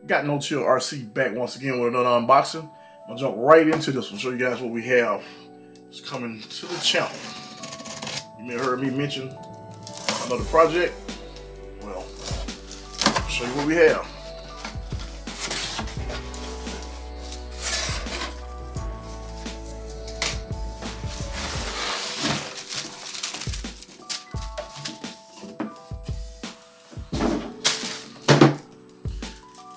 Got No Chill RC back once again with another unboxing. I'm gonna jump right into this one, show you guys what we have. It's coming to the channel. You may have heard me mention another project. Well, I'll show you what we have.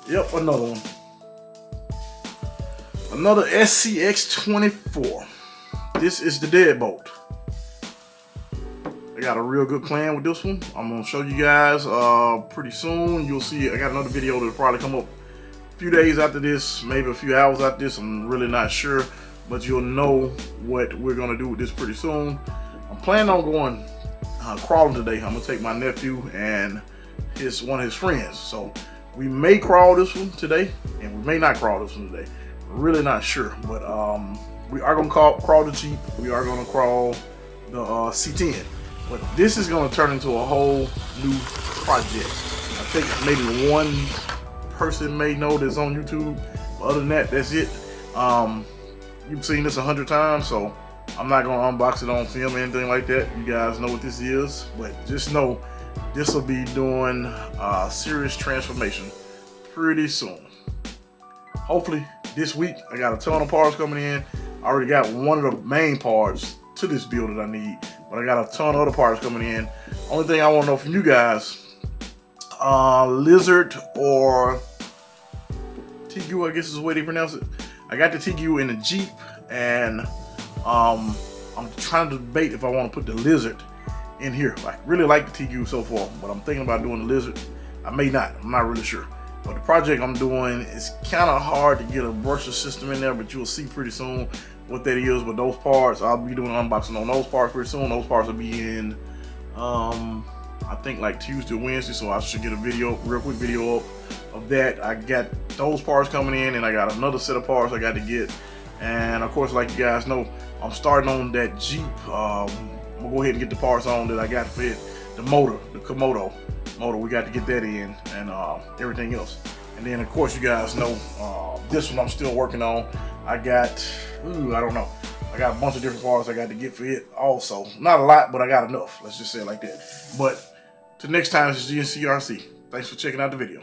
Yep, another one. Another SCX24. This is the deadbolt. I got a real good plan with this one. I'm gonna show you guys pretty soon. You'll see I got another video that'll probably come up a few days after this, maybe a few hours after this. I'm really not sure, but you'll know what we're gonna do with this pretty soon. I'm planning on going crawling today. I'm gonna take my nephew and one of his friends. So we may crawl this one today, and we may not crawl this one today. Really not sure, but we are gonna crawl the Jeep. We are gonna crawl the C10. But this is gonna turn into a whole new project. I think maybe one person may know this on YouTube. But other than that, that's it. You've seen this 100 times, so I'm not gonna unbox it on film or anything like that. You guys know what this is, but just know this will be doing serious transformation pretty soon. Hopefully this week. I got a ton of parts coming in. I already got one of the main parts to this build that I need, but I got a ton of other parts coming in. Only thing I want to know from you guys, Lizard or TQ, I guess is the way they pronounce it. I got the TQ in the Jeep, and I'm trying to debate if I want to put the Lizard in here. I really like the TQ so far, but I'm thinking about doing the Lizard. I may not, I'm not really sure. But the project I'm doing is kind of hard to get a brushless system in there, but you'll see pretty soon what that is. But those parts, I'll be doing an unboxing on those parts pretty soon. Those parts will be in, I think like Tuesday or Wednesday, so I should get a video, real quick video up of that. I got those parts coming in, and I got another set of parts I got to get. And of course, like you guys know, I'm starting on that Jeep. I'm gonna go ahead and get the parts on that I got for it. The motor, the Komodo motor, we got to get that in, and everything else. And then of course you guys know this one I'm still working on. I got, I don't know, I got a bunch of different parts I got to get for it also. Not a lot, but I got enough, let's just say it like that. But till next time, this is GNCRC. Thanks for checking out the video.